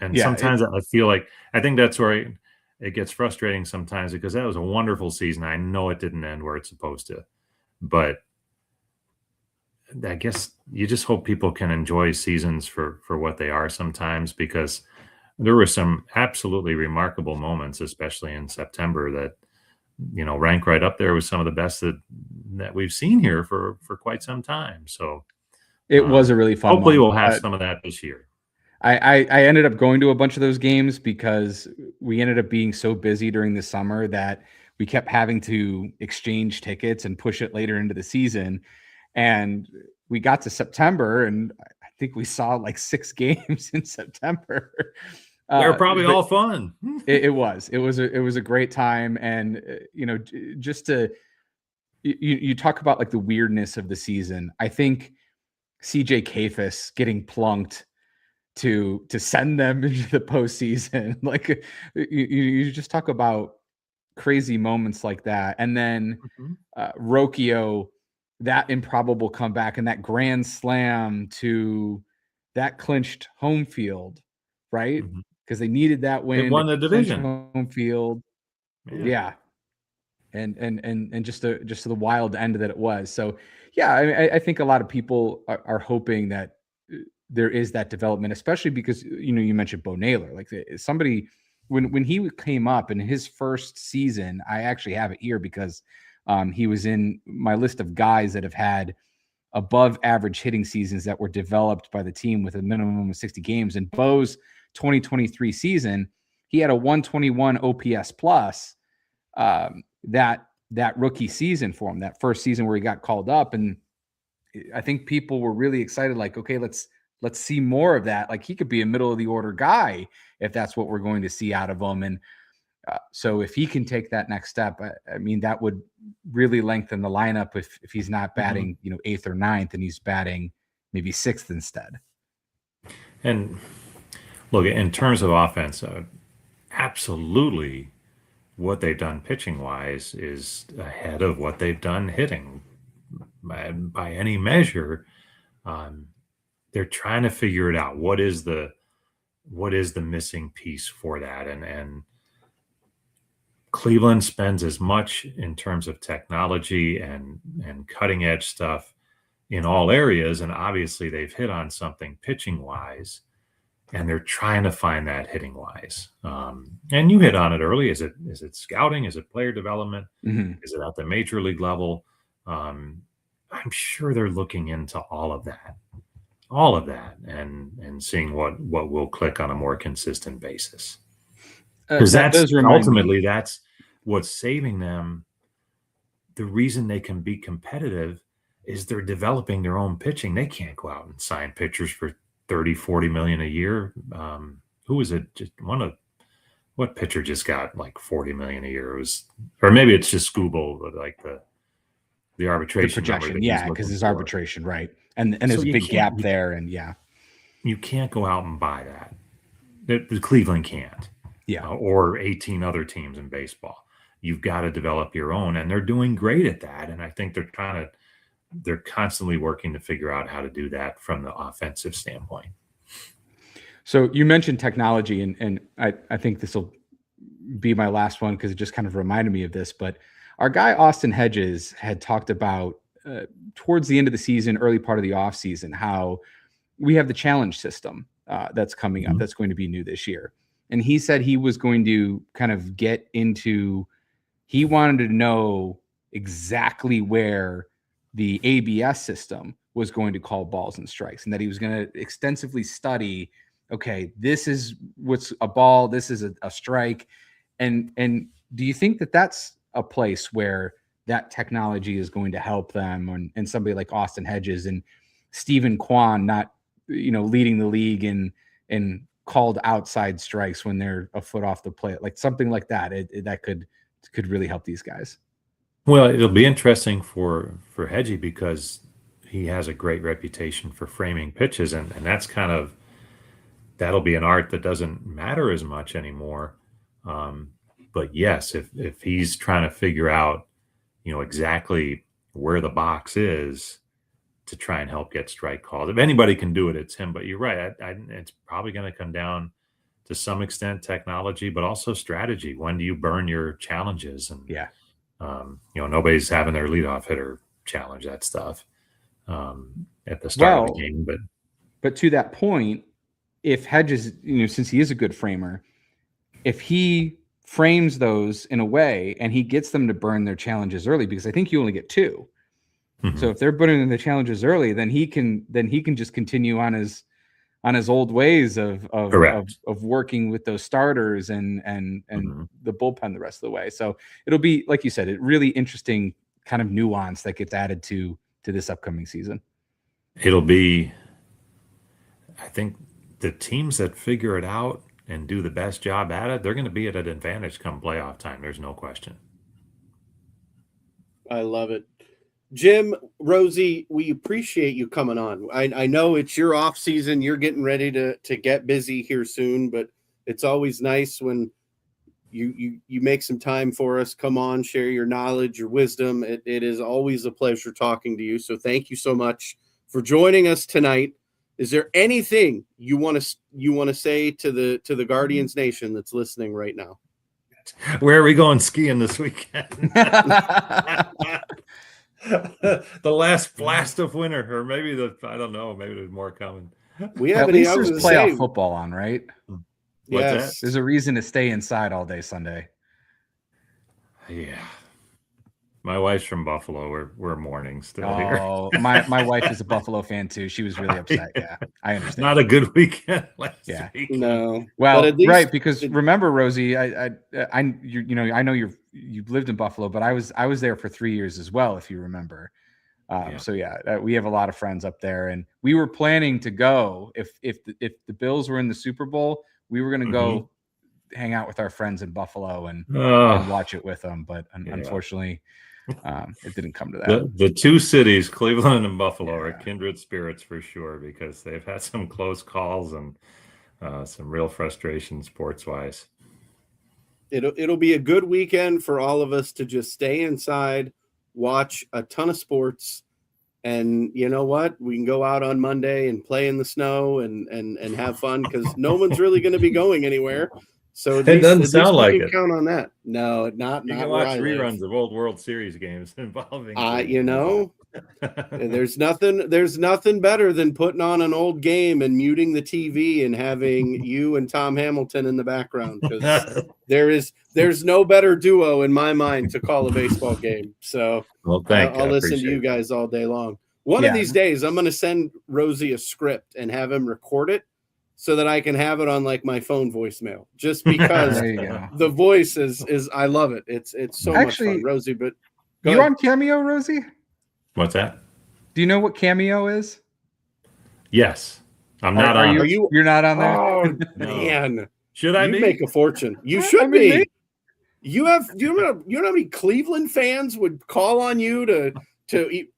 Yeah, sometimes I feel like, I think that's where it gets frustrating sometimes, because that was a wonderful season. I know it didn't end where it's supposed to, but I guess you just hope people can enjoy seasons for what they are sometimes, because there were some absolutely remarkable moments, especially in September, that rank right up there with some of the best that we've seen here for quite some time. So it was a really fun. Hopefully, month. we'll have some of that this year. I ended up going to a bunch of those games because we ended up being so busy during the summer that we kept having to exchange tickets and push it later into the season. And we got to September, and I think we saw like 6 games in September. They were probably all fun. It was a great time. And, just to, you talk about like the weirdness of the season. I think CJ Kafis getting plunked to send them into the postseason. Like you just talk about crazy moments like that. And then Rocchio, that improbable comeback and that grand slam that clinched home field, right? Because they needed that win. They won the division. Home field. Yeah. And just the wild end that it was. So yeah, I think a lot of people are hoping that there is that development, especially because you mentioned Bo Naylor, like somebody when he came up in his first season. I actually have it here because he was in my list of guys that have had above average hitting seasons that were developed by the team with a minimum of 60 games. And Bo's 2023 season, he had a 121 OPS plus. That rookie season for him, that first season where he got called up. And I think people were really excited, like, okay, let's see more of that. Like, he could be a middle of the order guy if that's what we're going to see out of him. And so if he can take that next step, I mean, that would really lengthen the lineup if he's not batting, 8th or 9th and he's batting maybe 6th instead. And look, in terms of offense, absolutely what they've done pitching wise is ahead of what they've done hitting by any measure. They're trying to figure it out. What is the missing piece for that? And Cleveland spends as much in terms of technology and cutting edge stuff in all areas. And obviously they've hit on something pitching wise, and they're trying to find that hitting wise. And you hit on it early. Is it scouting? Is it player development? Is it at the major league level? I'm sure they're looking into all of that and seeing what will click on a more consistent basis. Because that's what's saving them. The reason they can be competitive is they're developing their own pitching. They can't go out and sign pitchers for 30, 40 million a year. Who was it? Just what pitcher just got like 40 million a year? It was, or maybe it's just Scooble, like the arbitration projection. Yeah, because there's arbitration, right? And there's a big gap there. And you can't go out and buy that. The Cleveland can't. Yeah. Or 18 other teams in baseball. You've got to develop your own, and they're doing great at that. And I think they're trying to they're constantly working to figure out how to do that from the offensive standpoint. So you mentioned technology, and I think this will be my last one because it just kind of reminded me of this. But our guy Austin Hedges had talked about towards the end of the season, early part of the offseason, how we have the challenge system that's coming up, that's going to be new this year. And he said he was going to kind of get into, he wanted to know exactly where the ABS system was going to call balls and strikes, and that he was going to extensively study, okay, this is what's a ball, this is a strike. And do you think that that's a place where that technology is going to help them, and somebody like Austin Hedges and Stephen Kwan not, leading the league in called outside strikes when they're a foot off the plate, like something like that, that could really help these guys? Well, it'll be interesting for Hedgie because he has a great reputation for framing pitches, and that's that'll be an art that doesn't matter as much anymore. But yes, if he's trying to figure out, exactly where the box is to try and help get strike calls, if anybody can do it, it's him. But you're right. It's probably going to come down to some extent technology, but also strategy. When do you burn your challenges? And nobody's having their leadoff hitter challenge that stuff at the start of the game. But to that point, if Hedges, since he is a good framer, if he frames those in a way and he gets them to burn their challenges early, because I think you only get two. Mm-hmm. So if they're burning the challenges early, then he can just continue on his old ways of working with those starters and the bullpen the rest of the way. So it'll be, like you said, a really interesting kind of nuance that gets added to this upcoming season. It'll be, I think, the teams that figure it out and do the best job at it, they're going to be at an advantage come playoff time. There's no question. I love it. Jim, Rosie, we appreciate you coming on. I know it's your off season. You're getting ready to get busy here soon, but it's always nice when you make some time for us. Come on, share your knowledge, your wisdom. It is always a pleasure talking to you. So thank you so much for joining us tonight. Is there anything you want to say to the Guardians Nation that's listening right now? Where are we going skiing this weekend? The last blast of winter, or maybe I don't know, maybe there's more coming. We have at least there's playoff football on, right? Yes. There's a reason to stay inside all day Sunday. Yeah. My wife's from Buffalo. We're mourning still here. Oh, my wife is a Buffalo fan too. She was really upset. Yeah, I understand. Not a good weekend last week. No. Well, right, because remember, Rosie, I know you've lived in Buffalo, but I was there for 3 years as well, if you remember. So we have a lot of friends up there, and we were planning to go if the Bills were in the Super Bowl, we were going to go hang out with our friends in Buffalo and watch it with them, but unfortunately. It didn't come to that. The two cities, Cleveland and Buffalo, are kindred spirits for sure, because they've had some close calls and some real frustration sports wise. It'll be a good weekend for all of us to just stay inside, watch a ton of sports, and you know what? We can go out on Monday and play in the snow and have fun, because no one's really going to be going anywhere. So it doesn't sound like it. Count on that. No, not. You can watch reruns of old World Series games involving. There's nothing better than putting on an old game and muting the TV and having you and Tom Hamilton in the background, because there's no better duo in my mind to call a baseball game. So I'll listen to you guys all day long. One of these days, I'm going to send Rosie a script and have him record it, so that I can have it on like my phone voicemail, just because the voice is I love it. It's so much fun, Rosie. But you on Cameo, Rosie? What's that? Do you know what Cameo is? Yes. I'm not on. You're not on there? Oh, man. Should I be? Make a fortune. You should be. You know how many Cleveland fans would call on you to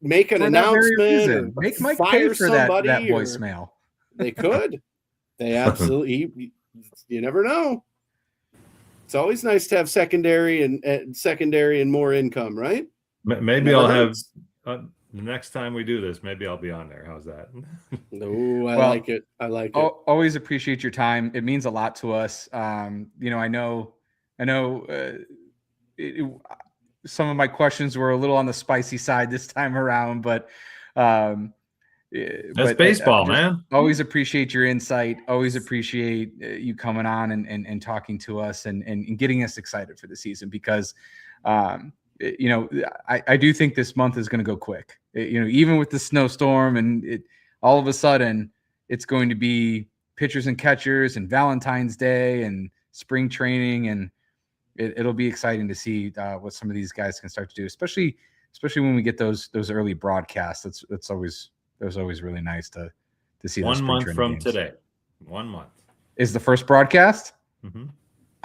make an announcement or make Mike fire pay for somebody that voicemail. They could. They absolutely. You never know. It's always nice to have secondary and more income, right? Maybe I'll have The next time we do this, maybe I'll be on there. How's that? No, I like it. I like it. Always appreciate your time. It means a lot to us. You know, I know. Some of my questions were a little on the spicy side this time around, but that's baseball, man. Always appreciate your insight. Always appreciate you coming on and talking to us and getting us excited for the season because, you know, I do think this month is going to go quick. You know, even with the snowstorm and all of a sudden it's going to be pitchers and catchers and Valentine's Day and spring training, and it'll be exciting to see what some of these guys can start to do, especially when we get those early broadcasts. That's always really nice to see. 1 month from games. Today. 1 month is the first broadcast. Mm-hmm.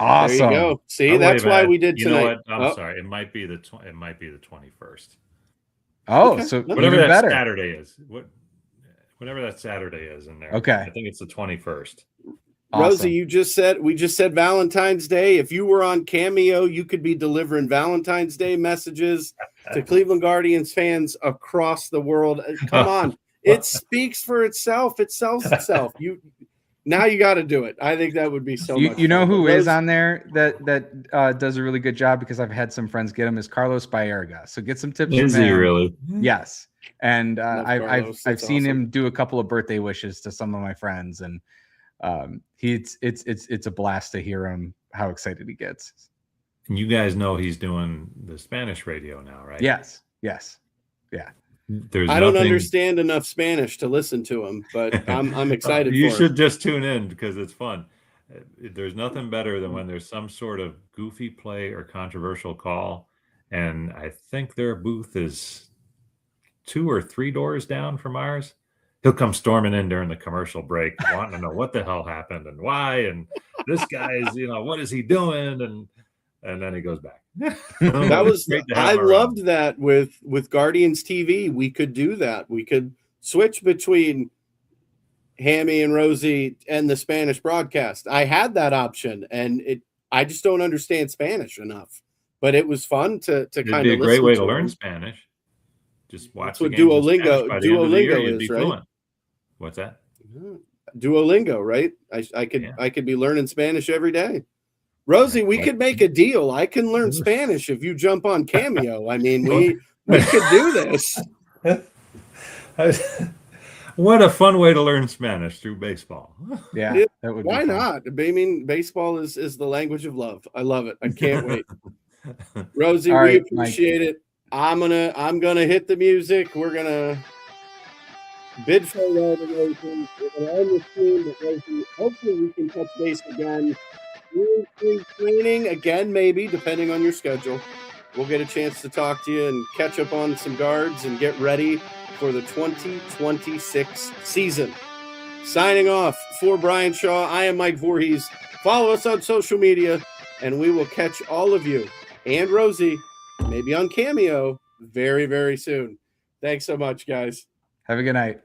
Awesome. There you go. See, that's why we did tonight. You know what? I'm sorry. It might be the 21st. Oh, okay. So whatever that better. Saturday is. Whatever that Saturday is in there. Okay. I think it's the 21st. Awesome. Rosie, we just said Valentine's Day. If you were on Cameo, you could be delivering Valentine's Day messages to Cleveland Guardians fans across the world. Come on. It speaks for itself. It sells itself. Now you got to do it. I think that would be so much You know fun. who is on there that does a really good job, because I've had some friends get him, is Carlos Baerga. So get some tips Is from him. he really? Yes. And Carlos. I've seen awesome. him do a couple of birthday wishes to some of my friends, and it's a blast to hear him, how excited he gets. And you guys know he's doing the Spanish radio now, right? Yes. Yeah. I don't understand enough Spanish to listen to him, but I'm excited. You for should him. just tune in because it's fun. There's nothing better than when there's some sort of goofy play or controversial call, and I think their booth is 2 or 3 doors down from ours. He'll come storming in during the commercial break, wanting to know what the hell happened and why, and this guy's, what is he doing, and then he goes back. I loved that with Guardians TV. We could do that. We could switch between Hammy and Rosie and the Spanish broadcast. I had that option, and I just don't understand Spanish enough. But it was fun to kind of listen to. It'd be a great way to learn Spanish. Just watch. That's what Duolingo is, right? Fluent. What's that? Duolingo, right? I could be learning Spanish every day. Rosie, we could make a deal. I can learn Spanish if you jump on Cameo. I mean, we could do this. What a fun way to learn Spanish through baseball. Yeah, that would. Why not? I mean, baseball is the language of love. I love it. I can't wait. Rosie, we appreciate it. I'm gonna hit the music. We're gonna bid farewell to Rosie. We're gonna end the stream with Rosie. Hopefully, we can touch base again. Spring training again, maybe, depending on your schedule. We'll get a chance to talk to you and catch up on some guards and get ready for the 2026 season. Signing off for Bryan Shaw, I am Mike Vorhies. Follow us on social media, and we will catch all of you and Rosie, maybe on Cameo, very, very soon. Thanks so much, guys. Have a good night.